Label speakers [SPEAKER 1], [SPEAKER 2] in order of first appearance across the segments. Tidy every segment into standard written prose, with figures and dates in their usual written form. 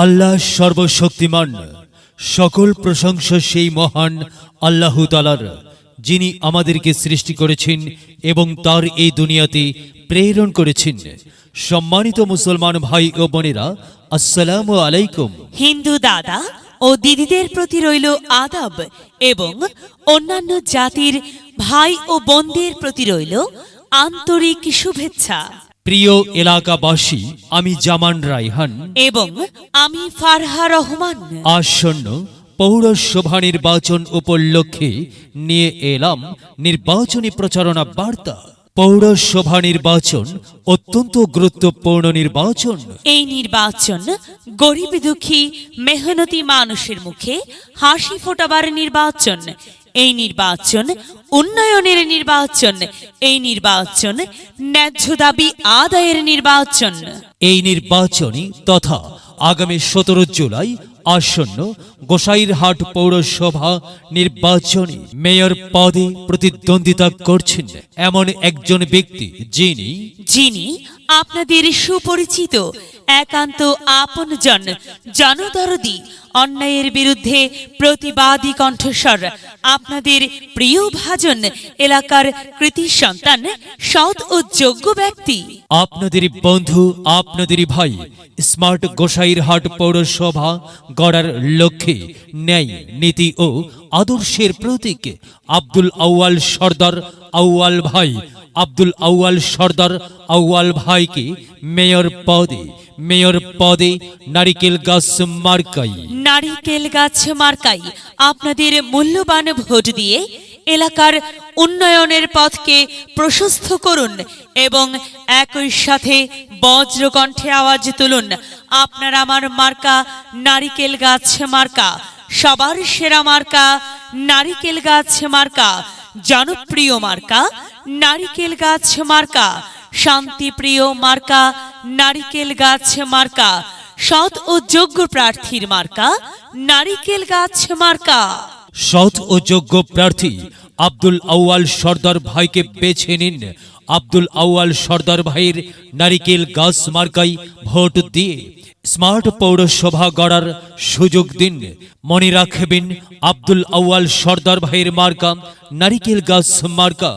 [SPEAKER 1] আল্লাহ সর্বশক্তিমান। সকল প্রশংসা সেই মহান আল্লাহ তাআলার, যিনি আমাদেরকে সৃষ্টি করেছেন এবং তার এই দুনিয়াতে প্রেরণ করেছেন। সম্মানিত মুসলমান ভাই ও বোনেরা, আসসালামু আলাইকুম।
[SPEAKER 2] হিন্দু দাদা ও দিদিদের প্রতি রইল আদাব এবং অন্যান্য জাতির ভাই ও বোনদের প্রতি রইল আন্তরিক শুভেচ্ছা।
[SPEAKER 1] প্রিয় এলাকাবাসী, আমি জামান রায়হান
[SPEAKER 2] এবং আমি ফারহা রহমান
[SPEAKER 1] আসন্ন পৌরসভা নির্বাচন উপলক্ষে নিয়ে এলাম নির্বাচনী প্রচারণা বার্তা। পৌরসভা নির্বাচন অত্যন্ত গুরুত্বপূর্ণ নির্বাচন।
[SPEAKER 2] এই নির্বাচন গরিব দুঃখী মেহনতি মানুষের মুখে হাসি ফোটাবার নির্বাচন। এই নির্বাচন উন্নয়নের নির্বাচন। এই নির্বাচন ন্যায্য দাবি আদায়ের নির্বাচন।
[SPEAKER 1] এই নির্বাচনী তথা আগামী 17 জুলাই আসন্ন গোসাইরহাট পৌরসভা নির্বাচনে মেয়র পদে প্রতিদ্বন্দ্বিতা করছেন এমন একজন ব্যক্তি, যিনি
[SPEAKER 2] আপনাদের সুপরিচিত একান্ত আপনজন, জনদরদি, অন্যায়ের বিরুদ্ধে প্রতিবাদী কণ্ঠস্বর, আপনাদের প্রিয় ভাজন, এলাকার কৃতি সন্তান, সৎ ও যোগ্য ব্যক্তি,
[SPEAKER 1] আপনাদের বন্ধু, আপনাদের ভাই। স্মার্ট গোসাইরহাট পৌরসভা গড়ার লক্ষ্যে ন্যায়, নীতি ও আদর্শের প্রতীক আব্দুল আউয়াল সর্দার আউয়াল ভাই, আব্দুল আউয়াল সর্দার আউয়াল ভাইকে মেয়র পদে নারিকেল গাছ
[SPEAKER 2] মার্কাই আপনাদের মূল্যবান ভোট দিয়ে এলাকার উন্নয়নের পথকে প্রশস্ত করুন এবং একই সাথে বজ্রকণ্ঠে আওয়াজ তুলুন, আপনার আমার মার্কা নারিকেল গাছ মার্কা, সবার সেরা মার্কা নারিকেল গাছ মার্কা, জনপ্রিয় মার্কা নারিকেল গাছ মার্কা, শান্তিপ্রিয় মার্কা নারিকেল গাছ মার্কা, সৎ ও যোগ্য প্রার্থীর মার্কা নারিকেল গাছ মার্কা।
[SPEAKER 1] সৎ ও যোগ্য প্রার্থী আব্দুল আউয়াল সর্দার ভাইকে বেছে নিন। আব্দুল আউয়াল সর্দার ভাইয়ের নারিকেল গাছ মার্কায় ভোট দিয়ে স্মার্ট পৌরসভা গড়ার সুযোগ দিন। মনে রাখবেন, আব্দুল আউয়াল সর্দার ভাইয়ের মার্কা নারিকেল গাছ মার্কা।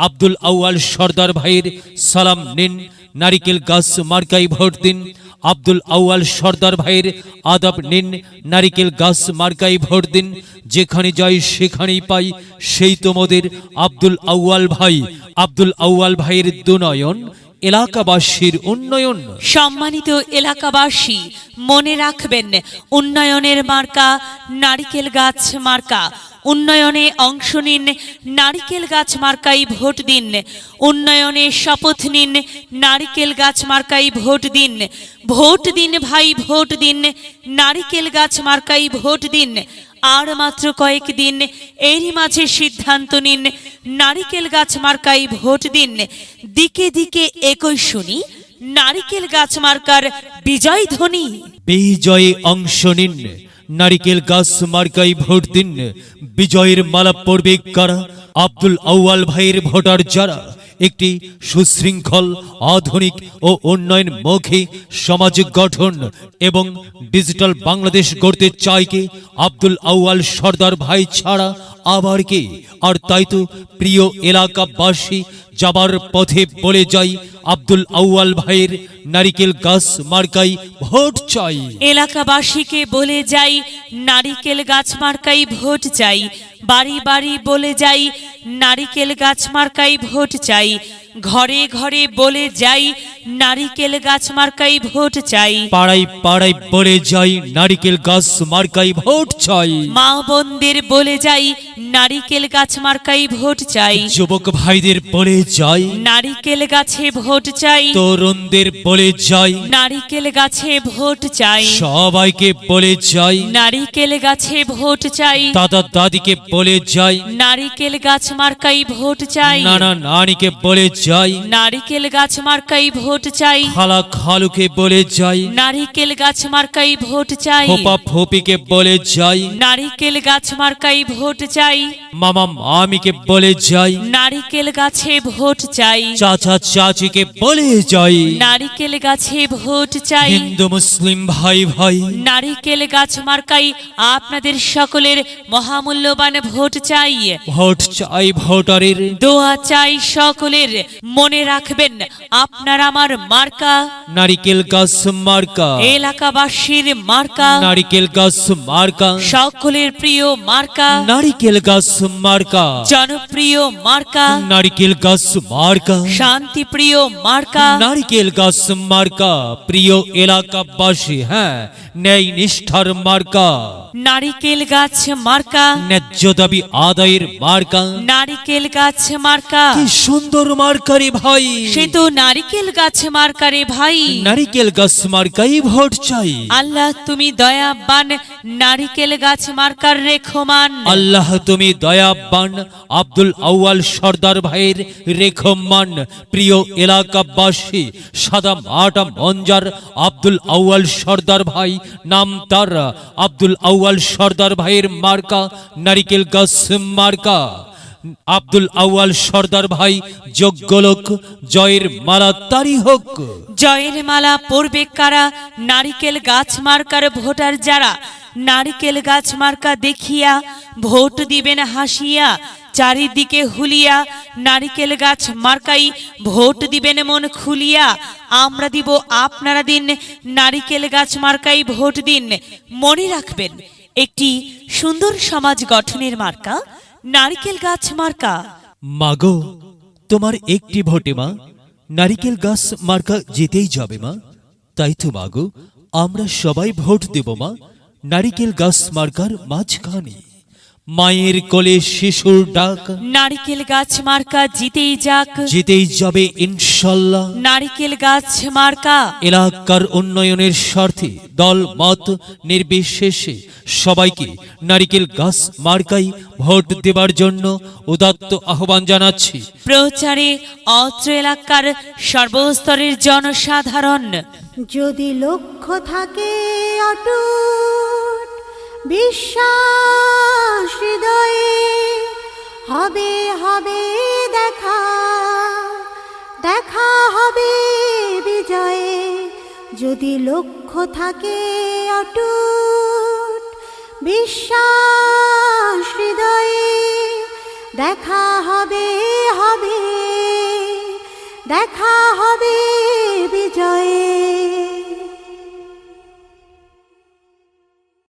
[SPEAKER 1] আব্দুল আউয়াল সর্দার ভাইয়ের সালাম নিন, নারিকেল গাছ মার্কায় ভোট দিন। আব্দুল আউয়াল সর্দার ভাইয়ের আদাব নিন, নারিকেল গাছ মার্কায় ভোট দিন। যেখানে যাই সেখানেই পাই সেই তোমাদের আব্দুল আউয়াল ভাই। আব্দুল আউয়াল ভাইয়ের দুনয়ন, এলাকাবাসীর উন্নয়ন।
[SPEAKER 2] সম্মানিত এলাকাবাসী, মনে রাখবেন, উন্নয়নের মার্কা নারিকেল গাছ মার্কা। উন্নয়নে অংশ নিন, নারিকেল গাছ মার্কাই ভোট দিন। উন্নয়নে শপথ নিন, নারিকেল গাছ মার্কাই ভোট দিন। ভোট দিন ভাই, ভোট দিন, নারিকেল গাছ মার্কাই ভোট দিন। আর মাত্র কয়েকদিন, এরই মাঝে সিদ্ধান্ত নিন, নারিকেল গাছ মার্কাই ভোট দিন। দিকে দিকে একই শুনি নারিকেল গাছ মার্কার বিজয় ধ্বনি।
[SPEAKER 1] বিজয়ে অংশ নিন, নারিকেল গাছ মার্কায় ভোট দিন। বিজয়ের মালা পড়বে কারা? আব্দুল আউয়াল ভাইয়ের ভোটার যারা একটি সুশৃঙ্খল, আধুনিক ও উন্নয়নমুখী সমাজ গঠন এবং ডিজিটাল বাংলাদেশ গড়তে চায় কে? আব্দুল আউয়াল সর্দার ভাই ছাড়া আবার কে? আর তাই তো প্রিয় এলাকাবাসী, যাবার পথে বলে যাই, আব্দুল আউয়াল ভাইয়ের নারিকেল গাছ মার্কাই ভোট চাই।
[SPEAKER 2] এলাকাবাসীকে বলে যাই, নারিকেল গাছ মার্কাই ভোট চাই। বাড়ি বাড়ি বলে যাই, নারিকেল গাছ মার্কাই ভোট চাই। ঘরে ঘরে বলে যাই, নারিকেল গাছ মার্কাই ভোট চাই।
[SPEAKER 1] পাড়ায় পাড়ায় বলে যাই, নারিকেল গাছ মার্কাই ভোট চাই।
[SPEAKER 2] মা বোনদের বলে যাই, নারিকেল গাছ মার্কাই ভোট চাই।
[SPEAKER 1] যুবক ভাইদের বলে যাই,
[SPEAKER 2] নারিকেল গাছে ভোট চাই।
[SPEAKER 1] তরুণদের বলে যাই,
[SPEAKER 2] নারিকেল গাছে ভোট চাই।
[SPEAKER 1] সবাইকে বলে যাই,
[SPEAKER 2] নারিকেল গাছে ভোট চাই।
[SPEAKER 1] দাদা দাদিকে বলে যাই,
[SPEAKER 2] নারিকেল গাছ মার্কাই ভোট চাই।
[SPEAKER 1] নানা নানিকে বলে যাই,
[SPEAKER 2] নারিকেল গাছ মার্কাই ভোট চাই,
[SPEAKER 1] খালা খালুকে বলে যাই,
[SPEAKER 2] নারিকেল গাছ মার্কাই ভোট চাই,
[SPEAKER 1] ফোপা ফোপিকে বলে যাই,
[SPEAKER 2] নারিকেল গাছ মার্কাই ভোট চাই,
[SPEAKER 1] মামা মামিকে বলে যাই,
[SPEAKER 2] নারিকেল গাছে ভোট চাই,
[SPEAKER 1] চাচা চাচিকে বলে যাই,
[SPEAKER 2] নারিকেল গাছে ভোট চাই,
[SPEAKER 1] হিন্দু মুসলিম ভাই ভাই,
[SPEAKER 2] নারিকেল গাছ মার্কাই আপনাদের সকলের মহামূল্যবান ভোট চাই,
[SPEAKER 1] ভোট চাই ভোটারের,
[SPEAKER 2] দোয়া চাই সকলের। মনে রাখবেন আপনার আমার মার্কা
[SPEAKER 1] নারিকেল গাছ মার্কা,
[SPEAKER 2] এলাকাবাসীর মার্কা,
[SPEAKER 1] নারিকেল গাছ মার্কা,
[SPEAKER 2] সকলের প্রিয় মার্কা,
[SPEAKER 1] নারিকেল গাছ মার্কা,
[SPEAKER 2] জনপ্রিয় মার্কা,
[SPEAKER 1] নারিকেল গাছ মার্কা,
[SPEAKER 2] শান্তিপ্রিয় মার্কা,
[SPEAKER 1] নারিকেল গাছ মার্কা, প্রিয় এলাকাবাসী, হ্যাঁ, ন্যায় নিষ্ঠার মার্কা,
[SPEAKER 2] নারিকেল গাছ মার্কা,
[SPEAKER 1] ন্যায্য দাবি আদায়ের মার্কা।
[SPEAKER 2] নারিকেল গাছ মার্কা,
[SPEAKER 1] কি সুন্দর মার্কারে ভাই,
[SPEAKER 2] সে তো নারিকেল গাছ মার্কারে ভাই।
[SPEAKER 1] নারিকেল গাছ মার্কাই ভোট চাই।
[SPEAKER 2] আল্লাহ তুমি দয়াবান, নারিকেল গাছ মার্কার রেখমান।
[SPEAKER 1] আল্লাহ তুমি দয়াবান, আব্দুল আউয়াল সর্দার ভাইয়ের রেখমান। প্রিয় এলাকাবাসী, সাদা মাটা মঞ্জার আব্দুল আউয়াল সর্দার ভাই, নাম তার আব্দুল আউয়াল সর্দার ভাইয়ের মার্কা নারিকেল গাছ মার্কা। আব্দুল আউয়াল সর্দার ভাই যোগ্য লোক, জয়ের মালা তারি হোক।
[SPEAKER 2] জয়ের মালা পড়বে কারা? নারিকেল গাছ মার্কার ভোটার যারা। নারিকেল গাছ মার্কা দেখিয়া ভোট দিবেন হাসিয়া, চারিদিকে হুলিয়া নারিকেল গাছ মার্কাই ভোট দিবেন মন খুলিয়া। আমরা দিব আপনারা দিন, নারিকেল গাছ মার্কাই ভোট দিন। মনে রাখবেন একটি সুন্দর সমাজ গঠনের মার্কা নারিকেল গাছ মার্কা।
[SPEAKER 1] মাগো, তোমার একটি ভোটে মা নারিকেল গাছ মার্কা জিতেই যাবে মা। তাই তো মাগো, আমরা সবাই ভোট দেব মা নারিকেল গাছ মার্কার মাঝখানে। মায়ের কোলে শিশুর ডাক,
[SPEAKER 2] নারিকেল গাছ মার্কা জিতেই যাক,
[SPEAKER 1] জিতেই যাবে ইনশাল্লাহ।
[SPEAKER 2] নারিকেল গাছ মার্কা
[SPEAKER 1] এলাকার উন্নয়নের স্বার্থে দল মত নির্বিশেষে সবাইকে নারিকেল গাছ মার্কাই ভোট দেবার জন্য উদাত্ত আহ্বান জানাচ্ছি।
[SPEAKER 2] প্রচারে অত্র এলাকার সর্বস্তরের জনসাধারণ।
[SPEAKER 3] যদি লক্ষ্য থাকে অটুট বিশ্বাস হৃদয়ে, হবে হবে দেখা, দেখা হবে বিজয়ে। যদি লক্ষ্য থাকে অটুট বিশ্বাস হৃদয়ে, দেখা হবে হবে, দেখা হবে বিজয়ে।